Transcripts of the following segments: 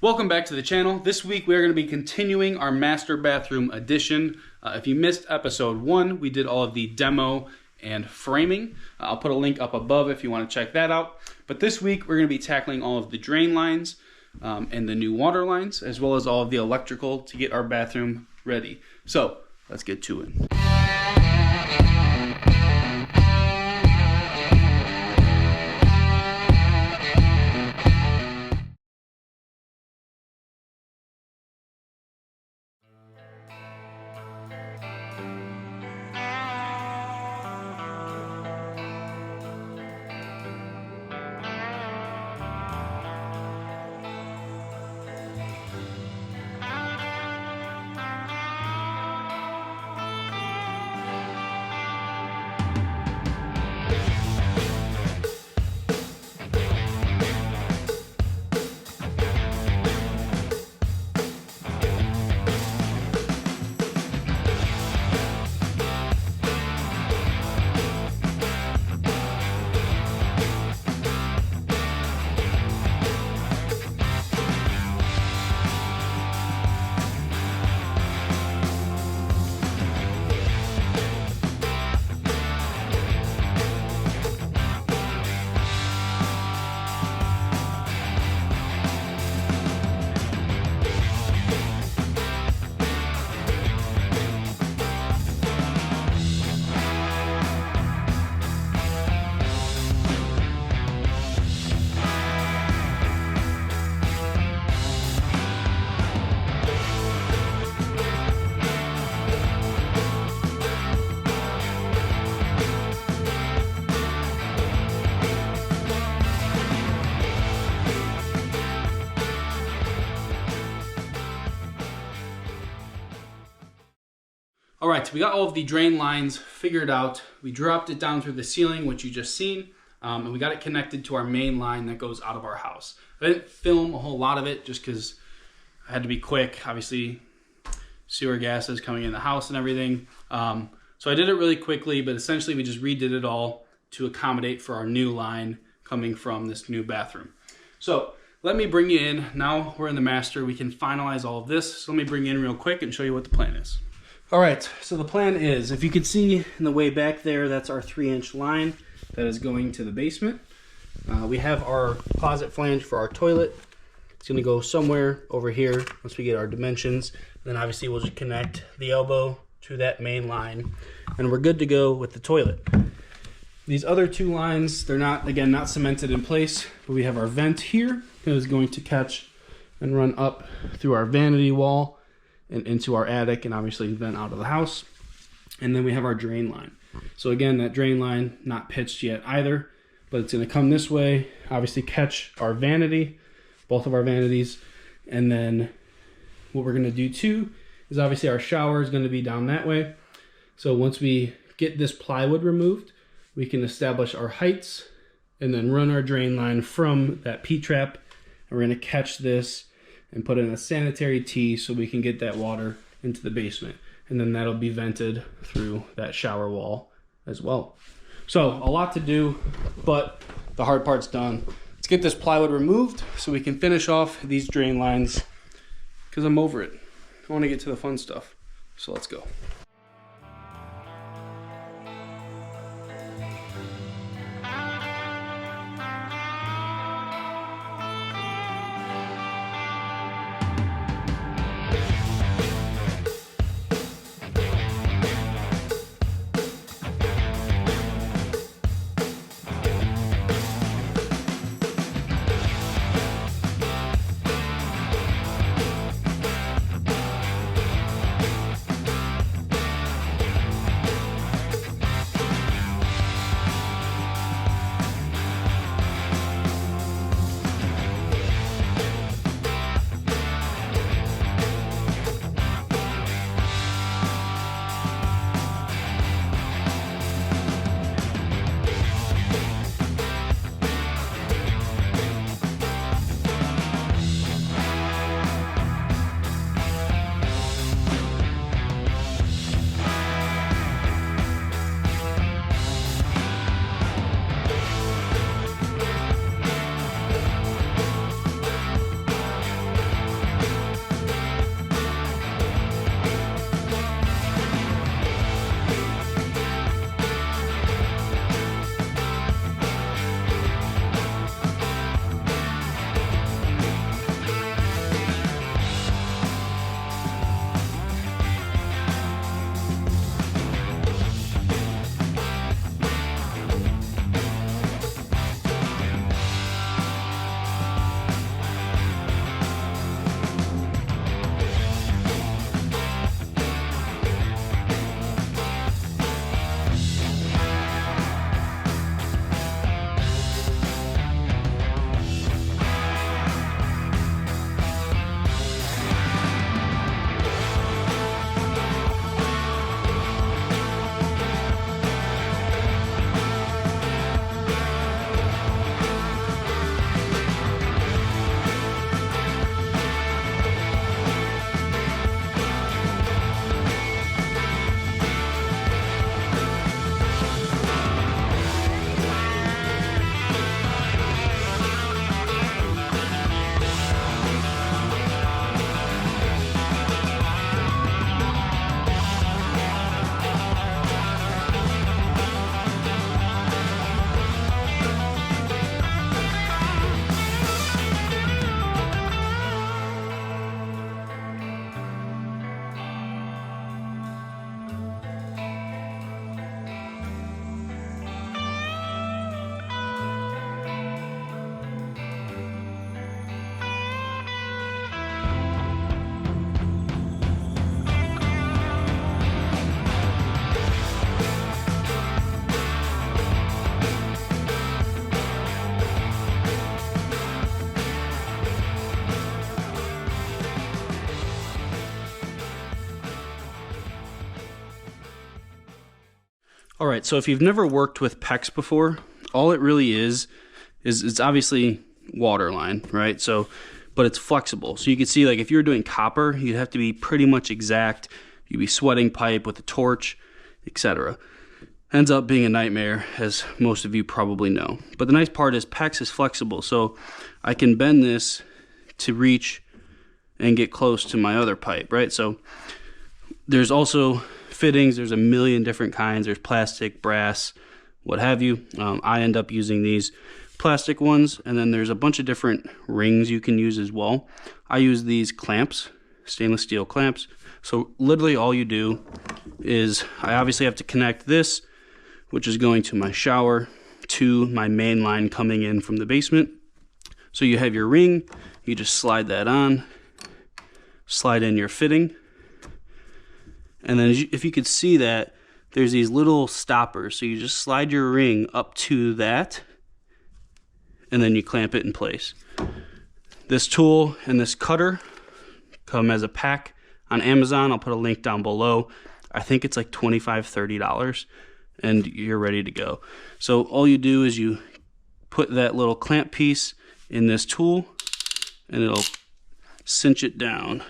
Welcome back to the channel. This week we are going to be continuing our master bathroom edition. If you missed episode 1, we did all of the demo and framing. I'll put a link up above if you want to check that out. But this week we're going to be tackling all of the drain lines and the new water lines, as well as all of the electrical to get our bathroom ready. So let's get to it. All right, so we got all of the drain lines figured out. We dropped it down through the ceiling, which you just seen, and we got it connected to our main line that goes out of our house. I didn't film a whole lot of it just because I had to be quick. Obviously, sewer gas is coming in the house and everything. So I did it really quickly, but essentially we just redid it all to accommodate for our new line coming from this new bathroom. So let me bring you in. Now we're in the master. We can finalize all of this. So let me bring you in real quick and show you what the plan is. All right, so the plan is, if you can see in the way back there, that's our 3-inch line that is going to the basement. We have our closet flange for our toilet. It's gonna go somewhere over here once we get our dimensions. And then obviously we'll just connect the elbow to that main line and we're good to go with the toilet. These other two lines, they're not cemented in place, but we have our vent here that is going to catch and run up through our vanity wall and into our attic, and obviously vent out of the house. And then we have our drain line. So again, that drain line not pitched yet either, but it's going to come this way, obviously catch our vanity, both of our vanities. And then what we're going to do too is obviously our shower is going to be down that way. So once we get this plywood removed, we can establish our heights and then run our drain line from that P-trap. And we're going to catch this and put in a sanitary tee so we can get that water into the basement. And then that'll be vented through that shower wall as well. So a lot to do, but the hard part's done. Let's get this plywood removed so we can finish off these drain lines because I'm over it. I want to get to the fun stuff. So let's go. All right, so if you've never worked with PEX before, all it really is it's obviously water line, right? So, but it's flexible. So you can see, like, if you're doing copper, you'd have to be pretty much exact. You'd be sweating pipe with a torch, etc. Ends up being a nightmare, as most of you probably know. But the nice part is PEX is flexible, so I can bend this to reach and get close to my other pipe, right? So there's also fittings. There's a million different kinds. There's plastic, brass, what have you. I end up using these plastic ones, and then there's a bunch of different rings you can use as well. I use these clamps, stainless steel clamps. So literally all you do is, I obviously have to connect this, which is going to my shower, to my main line coming in from the basement. So you have your ring, you just slide that on, slide in your fitting, and then if you could see that, there's these little stoppers. So you just slide your ring up to that, and then you clamp it in place. This tool and this cutter come as a pack on Amazon. I'll put a link down below. I think it's like $25, $30, and you're ready to go. So all you do is you put that little clamp piece in this tool, and it'll cinch it down.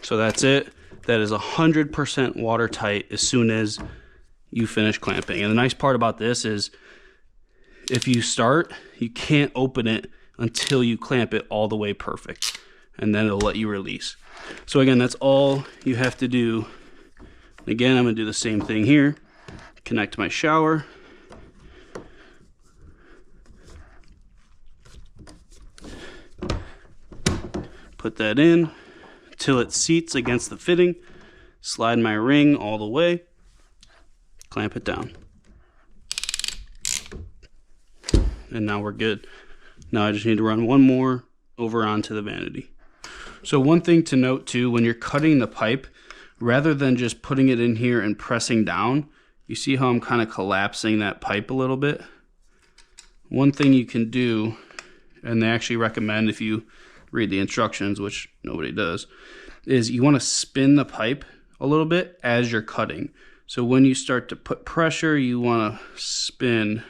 So that's it. That is 100% watertight as soon as you finish clamping. And the nice part about this is, if you start, you can't open it until you clamp it all the way perfect, and then it'll let you release. So again, that's all you have to do. Again, I'm going to do the same thing here. Connect my shower. Put that in till it seats against the fitting. Slide my ring all the way. Clamp it down. And now we're good. Now I just need to run one more over onto the vanity. So one thing to note too, when you're cutting the pipe, rather than just putting it in here and pressing down, you see how I'm kind of collapsing that pipe a little bit? One thing you can do, and they actually recommend if you read the instructions, which nobody does, is you want to spin the pipe a little bit as you're cutting. So when you start to put pressure, you want to spin,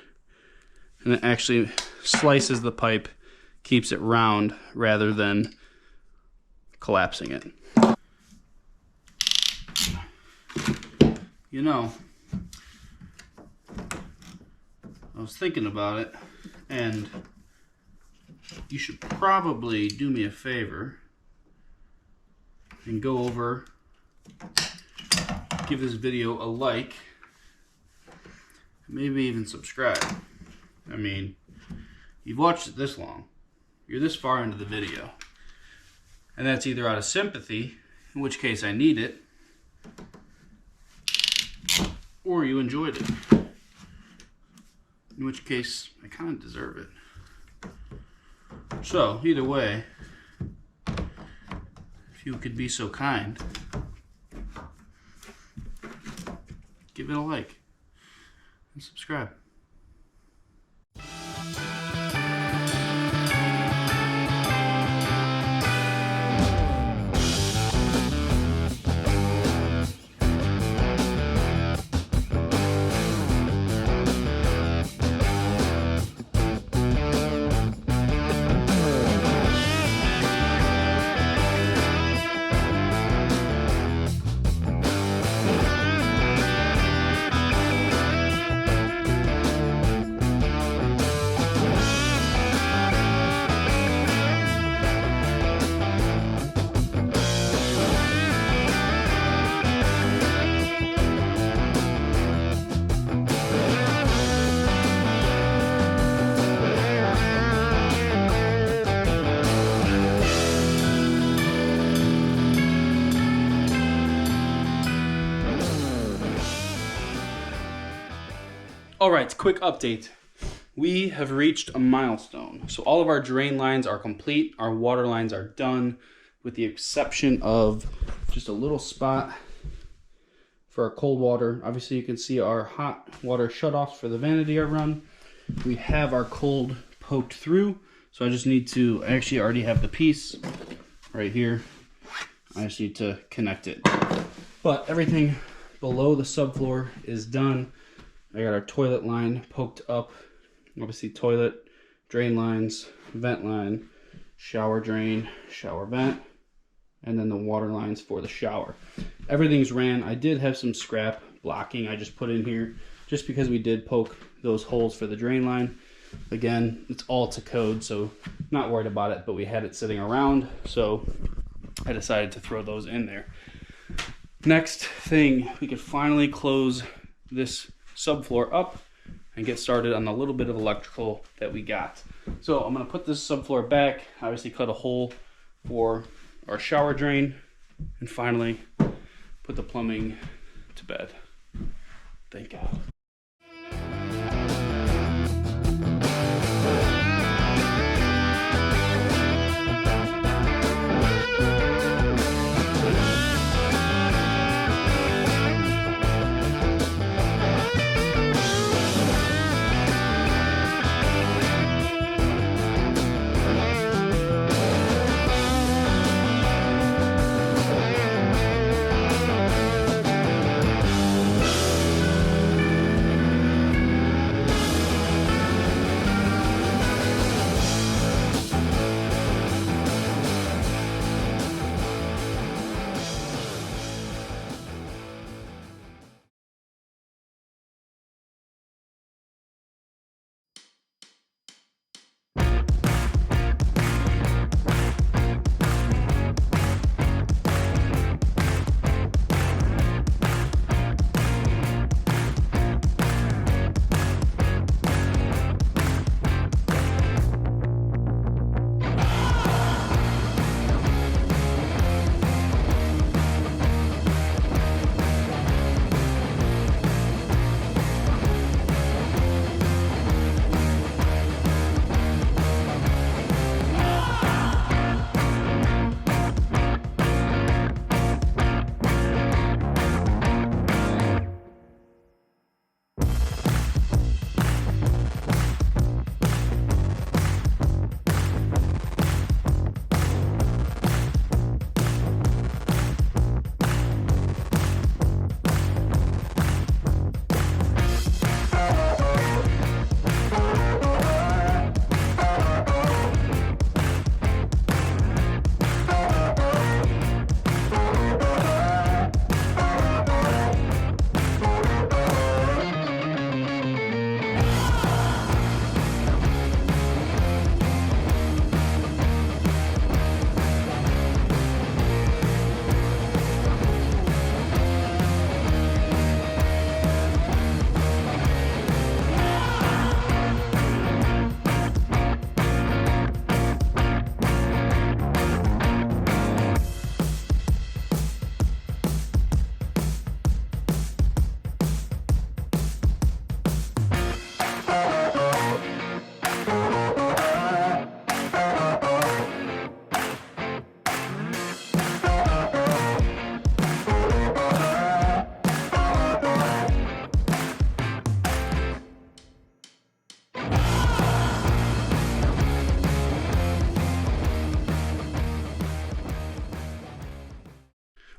and it actually slices the pipe, keeps it round rather than collapsing it. You know, I was thinking about it, and you should probably do me a favor and go over, give this video a like, maybe even subscribe. I mean, you've watched it this long, you're this far into the video, and that's either out of sympathy, in which case I need it, or you enjoyed it, in which case I kind of deserve it. So either way, if you could be so kind, give it a like and subscribe. All right, quick update. We have reached a milestone. So all of our drain lines are complete. Our water lines are done, with the exception of just a little spot for our cold water. Obviously you can see our hot water shutoffs for the vanity are run. We have our cold poked through. So I just need to, I actually already have the piece right here. I just need to connect it. But everything below the subfloor is done. I got our toilet line poked up. Obviously toilet, drain lines, vent line, shower drain, shower vent, and then the water lines for the shower. Everything's ran. I did have some scrap blocking I just put in here just because we did poke those holes for the drain line. Again, it's all to code, so not worried about it, but we had it sitting around, so I decided to throw those in there. Next thing, we could finally close this subfloor up and get started on the little bit of electrical that we got. So I'm going to put this subfloor back, obviously cut a hole for our shower drain, and finally put the plumbing to bed. Thank God.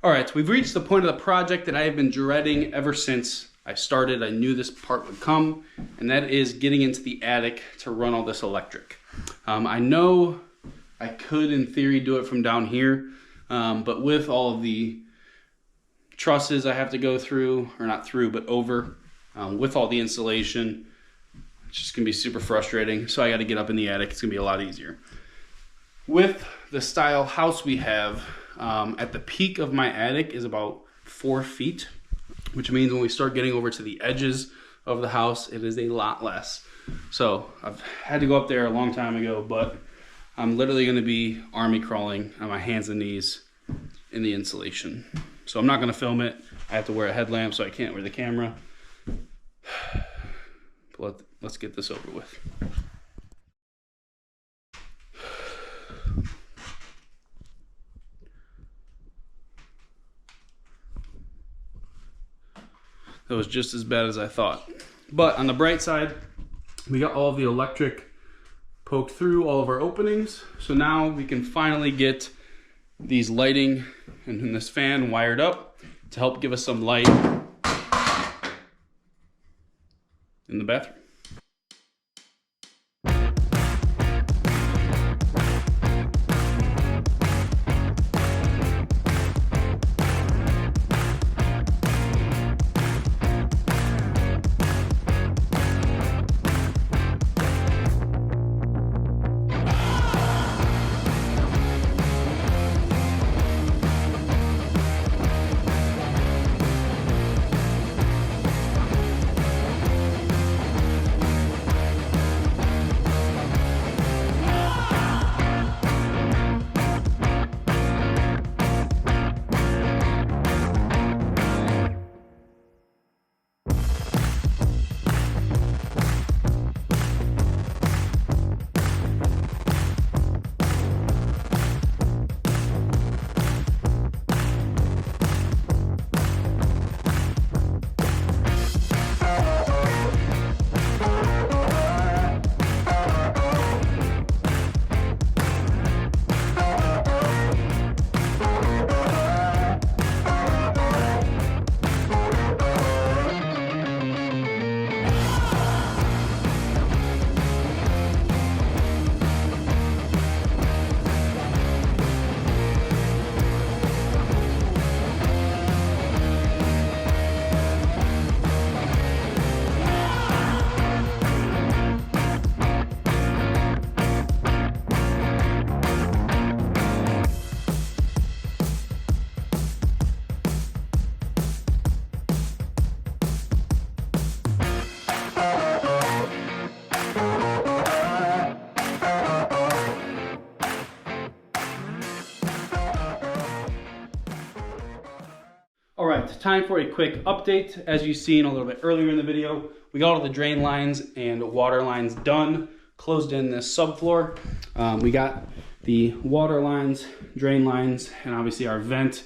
All right, so we've reached the point of the project that I have been dreading ever since I started. I knew this part would come, and that is getting into the attic to run all this electric. I know I could, in theory, do it from down here, but with all of the trusses I have to go through, or not through, but over, with all the insulation, it's just gonna be super frustrating. So I gotta get up in the attic. It's gonna be a lot easier. With the style house we have, at the peak of my attic is about 4 feet, which means when we start getting over to the edges of the house, it is a lot less. So I've had to go up there a long time ago, but I'm literally going to be army crawling on my hands and knees in the insulation. So I'm not going to film it. I have to wear a headlamp, so I can't wear the camera. But let's get this over with. That was just as bad as I thought. But on the bright side, we got all of the electric poked through all of our openings. So now we can finally get these lighting and this fan wired up to help give us some light in the bathroom. All right, time for a quick update. As you've seen a little bit earlier in the video, we got all the drain lines and water lines done, closed in this subfloor. We got the water lines, drain lines, and obviously our vent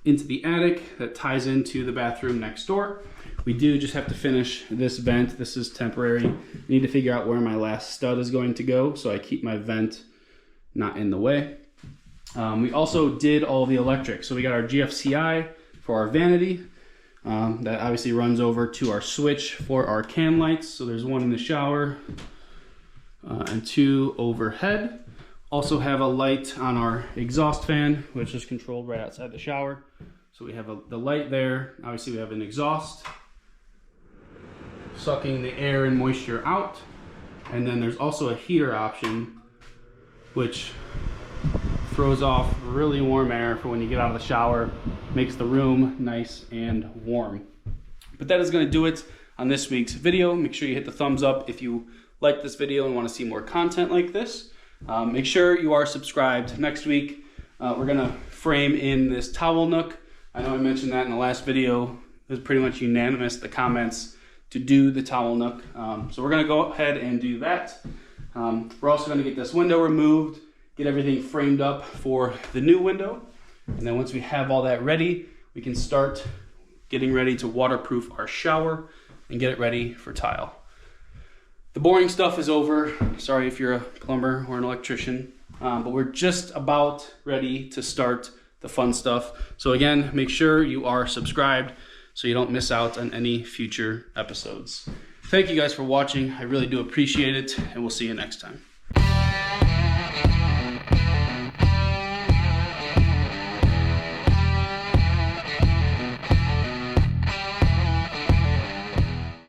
into the attic that ties into the bathroom next door. We do just have to finish this vent. This is temporary. I need to figure out where my last stud is going to go so I keep my vent not in the way. We also did all the electric. So we got our GFCI for our vanity. That obviously runs over to our switch for our can lights. So there's one in the shower and two overhead. Also have a light on our exhaust fan, which is controlled right outside the shower. So we have the light there. Obviously we have an exhaust sucking the air and moisture out. And then there's also a heater option, which throws off really warm air for when you get out of the shower, makes the room nice and warm. But that is going to do it on this week's video. Make sure you hit the thumbs up if you like this video and want to see more content like this. Make sure you are subscribed. Next week, we're going to frame in this towel nook. I know I mentioned that in the last video. It was pretty much unanimous, the comments, to do the towel nook. So we're going to go ahead and do that. We're also going to get this window removed, get everything framed up for the new window. And then once we have all that ready, we can start getting ready to waterproof our shower and get it ready for tile. The boring stuff is over. Sorry if you're a plumber or an electrician, but we're just about ready to start the fun stuff. So again, make sure you are subscribed so you don't miss out on any future episodes. Thank you guys for watching. I really do appreciate it, and we'll see you next time.